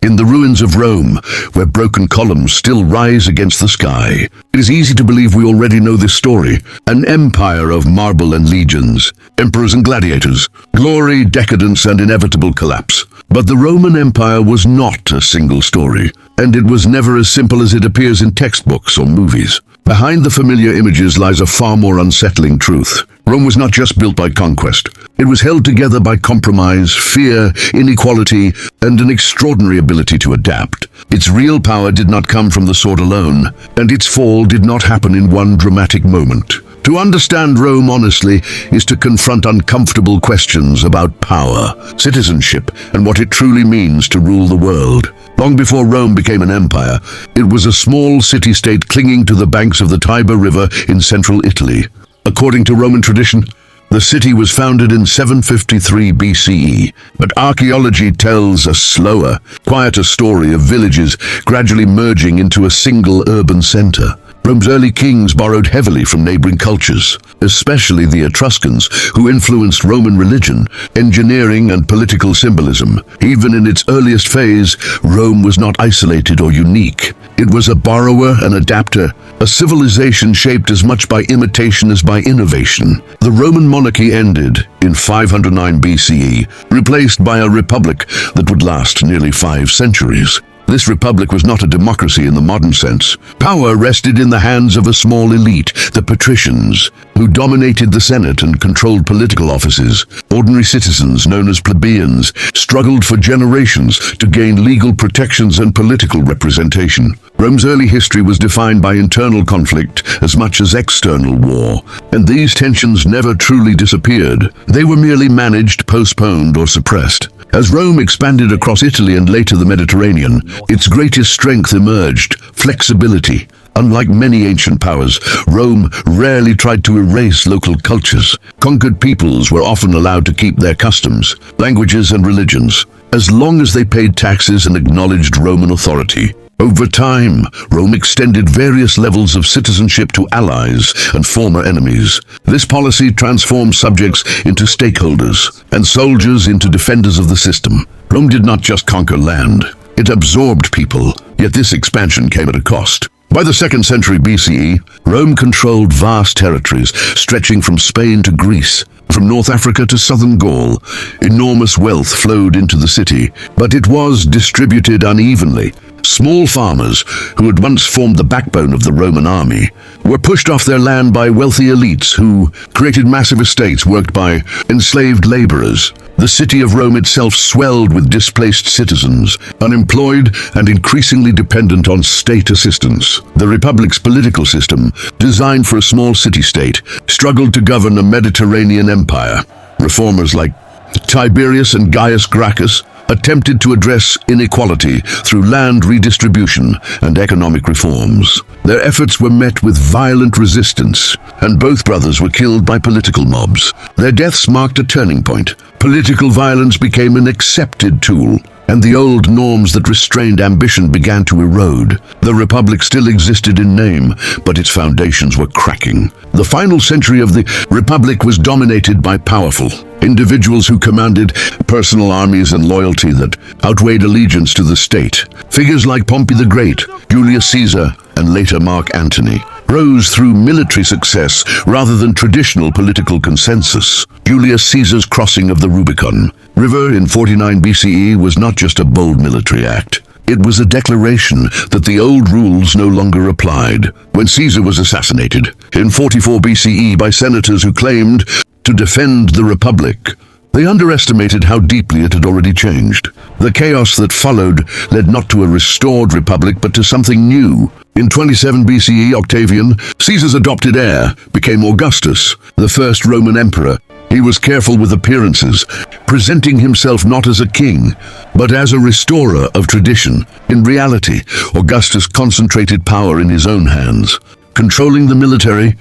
In the ruins of Rome, where broken columns still rise against the sky, it is easy to believe we already know this story. An empire of marble and legions, emperors and gladiators, glory, decadence, and inevitable collapse. But the Roman Empire was not a single story, and it was never as simple as it appears in textbooks or movies. Behind the familiar images lies a far more unsettling truth. Rome was not just built by conquest. It was held together by compromise, fear, inequality, and an extraordinary ability to adapt. Its real power did not come from the sword alone, and its fall did not happen in one dramatic moment. To understand Rome honestly is to confront uncomfortable questions about power, citizenship, and what it truly means to rule the world. Long before Rome became an empire, it was a small city-state clinging to the banks of the Tiber River in central Italy. According to Roman tradition, the city was founded in 753 BCE, but archaeology tells a slower, quieter story of villages gradually merging into a single urban center. Rome's early kings borrowed heavily from neighboring cultures, especially the Etruscans, who influenced Roman religion, engineering, and political symbolism. Even in its earliest phase, Rome was not isolated or unique. It was a borrower and adapter, a civilization shaped as much by imitation as by innovation. The Roman monarchy ended in 509 BCE, replaced by a republic that would last nearly 5 centuries. This republic was not a democracy in the modern sense. Power rested in the hands of a small elite, the patricians, who dominated the Senate and controlled political offices. Ordinary citizens, known as plebeians, struggled for generations to gain legal protections and political representation. Rome's early history was defined by internal conflict as much as external war, and these tensions never truly disappeared. They were merely managed, postponed, or suppressed. As Rome expanded across Italy and later the Mediterranean, its greatest strength emerged: flexibility. Unlike many ancient powers, Rome rarely tried to erase local cultures. Conquered peoples were often allowed to keep their customs, languages, and religions, as long as they paid taxes and acknowledged Roman authority. Over time, Rome extended various levels of citizenship to allies and former enemies. This policy transformed subjects into stakeholders and soldiers into defenders of the system. Rome did not just conquer land, it absorbed people, yet this expansion came at a cost. By the 2nd century BCE, Rome controlled vast territories stretching from Spain to Greece. From North Africa to southern Gaul, enormous wealth flowed into the city, but it was distributed unevenly. Small farmers, who had once formed the backbone of the Roman army, were pushed off their land by wealthy elites who created massive estates worked by enslaved laborers. The city of Rome itself swelled with displaced citizens, unemployed and increasingly dependent on state assistance. The Republic's political system, designed for a small city-state, struggled to govern a Mediterranean empire. Reformers like Tiberius and Gaius Gracchus attempted to address inequality through land redistribution and economic reforms. Their efforts were met with violent resistance, and both brothers were killed by political mobs. Their deaths marked a turning point. Political violence became an accepted tool, and the old norms that restrained ambition began to erode. The Republic still existed in name, but its foundations were cracking. The final century of the Republic was dominated by powerful individuals who commanded personal armies and loyalty that outweighed allegiance to the state. Figures like Pompey the Great, Julius Caesar, and later Mark Antony rose through military success rather than traditional political consensus. Julius Caesar's crossing of the Rubicon River in 49 BCE was not just a bold military act. It was a declaration that the old rules no longer applied. When Caesar was assassinated in 44 BCE by senators who claimed to defend the Republic, they underestimated how deeply it had already changed. The chaos that followed led not to a restored republic, but to something new. In 27 BCE, Octavian, Caesar's adopted heir, became Augustus, the first Roman emperor. He was careful with appearances, presenting himself not as a king, but as a restorer of tradition. In reality, Augustus concentrated power in his own hands, controlling the military,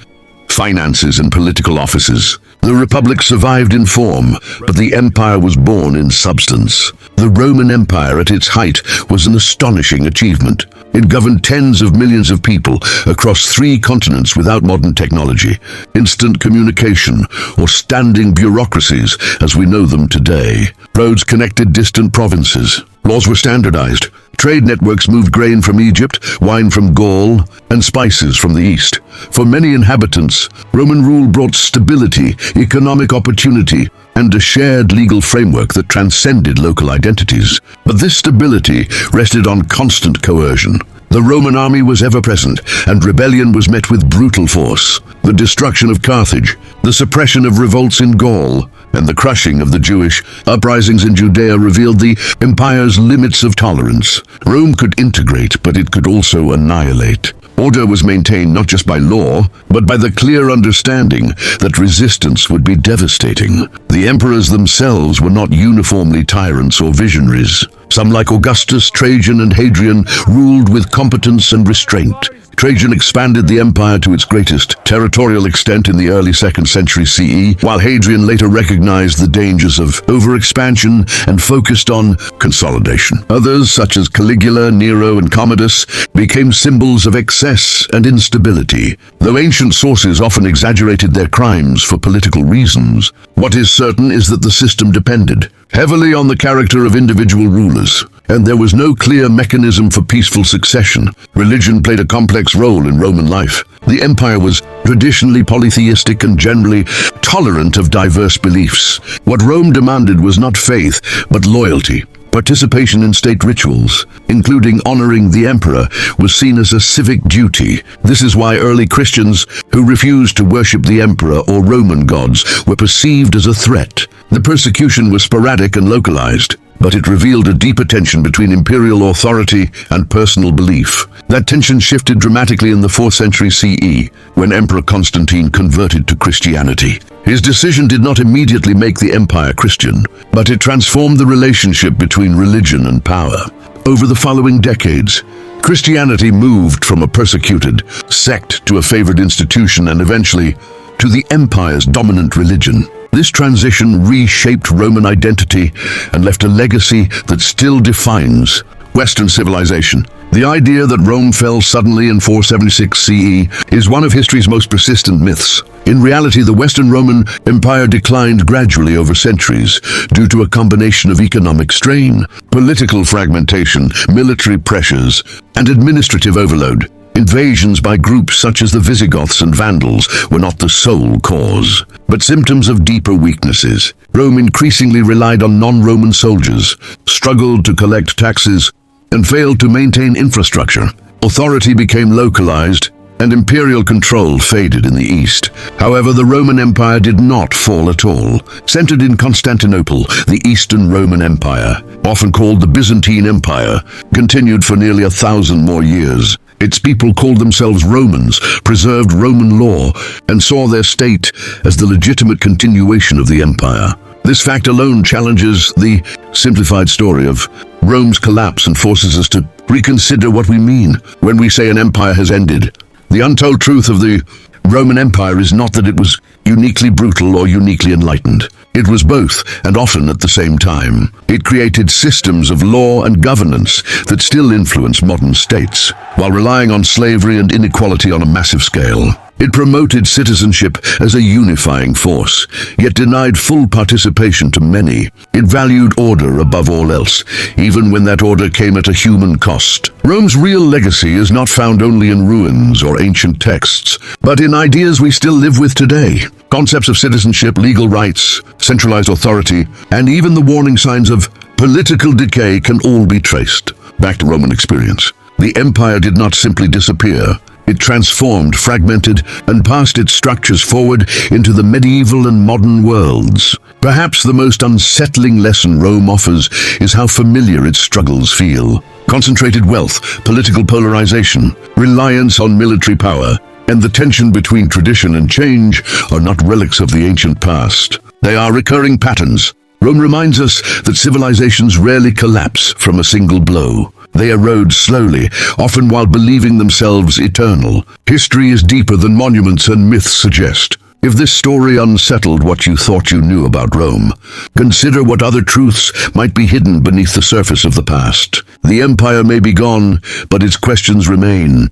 finances, and political offices. The Republic survived in form, but the empire was born in substance. The Roman Empire at its height was an astonishing achievement. It governed tens of millions of people across 3 continents without modern technology, instant communication, or standing bureaucracies as we know them today. Roads connected distant provinces. Laws were standardized. Trade networks moved grain from Egypt, wine from Gaul, and spices from the east. For many inhabitants, Roman rule brought stability, economic opportunity, and a shared legal framework that transcended local identities. But this stability rested on constant coercion. The Roman army was ever present, and rebellion was met with brutal force. The destruction of Carthage, the suppression of revolts in Gaul, and the crushing of the Jewish uprisings in Judea revealed the empire's limits of tolerance. Rome could integrate, but it could also annihilate. Order was maintained not just by law, but by the clear understanding that resistance would be devastating. The emperors themselves were not uniformly tyrants or visionaries. Some, like Augustus, Trajan, and Hadrian, ruled with competence and restraint. Trajan expanded the empire to its greatest territorial extent in the early 2nd century CE, while Hadrian later recognized the dangers of overexpansion and focused on consolidation. Others, such as Caligula, Nero, and Commodus, became symbols of excess and instability. Though ancient sources often exaggerated their crimes for political reasons, what is certain is that the system depended heavily on the character of individual rulers, and there was no clear mechanism for peaceful succession. Religion played a complex role in Roman life. The empire was traditionally polytheistic and generally tolerant of diverse beliefs. What Rome demanded was not faith, but loyalty. Participation in state rituals, including honoring the emperor, was seen as a civic duty. This is why early Christians who refused to worship the emperor or Roman gods were perceived as a threat. The persecution was sporadic and localized, but it revealed a deeper tension between imperial authority and personal belief. That tension shifted dramatically in the 4th century CE, when Emperor Constantine converted to Christianity. His decision did not immediately make the empire Christian, but it transformed the relationship between religion and power. Over the following decades, Christianity moved from a persecuted sect to a favored institution and eventually to the empire's dominant religion. This transition reshaped Roman identity and left a legacy that still defines Western civilization. The idea that Rome fell suddenly in 476 CE is one of history's most persistent myths. In reality, the Western Roman Empire declined gradually over centuries due to a combination of economic strain, political fragmentation, military pressures, and administrative overload. Invasions by groups such as the Visigoths and Vandals were not the sole cause, but symptoms of deeper weaknesses. Rome increasingly relied on non-Roman soldiers, struggled to collect taxes, and failed to maintain infrastructure. Authority became localized, and imperial control faded in the east. However, the Roman Empire did not fall at all. Centered in Constantinople, the Eastern Roman Empire, often called the Byzantine Empire, continued for nearly 1,000 more years. Its people called themselves Romans, preserved Roman law, and saw their state as the legitimate continuation of the empire. This fact alone challenges the simplified story of Rome's collapse and forces us to reconsider what we mean when we say an empire has ended. The untold truth of the Roman Empire is not that it was uniquely brutal or uniquely enlightened. It was both, and often at the same time. It created systems of law and governance that still influence modern states, while relying on slavery and inequality on a massive scale. It promoted citizenship as a unifying force, yet denied full participation to many. It valued order above all else, even when that order came at a human cost. Rome's real legacy is not found only in ruins or ancient texts, but in ideas we still live with today. Concepts of citizenship, legal rights, centralized authority, and even the warning signs of political decay can all be traced back to Roman experience. The empire did not simply disappear. It transformed, fragmented, and passed its structures forward into the medieval and modern worlds. Perhaps the most unsettling lesson Rome offers is how familiar its struggles feel. Concentrated wealth, political polarization, reliance on military power, and the tension between tradition and change are not relics of the ancient past. They are recurring patterns. Rome reminds us that civilizations rarely collapse from a single blow. They erode slowly, often while believing themselves eternal. History is deeper than monuments and myths suggest. If this story unsettled what you thought you knew about Rome, consider what other truths might be hidden beneath the surface of the past. The empire may be gone, but its questions remain.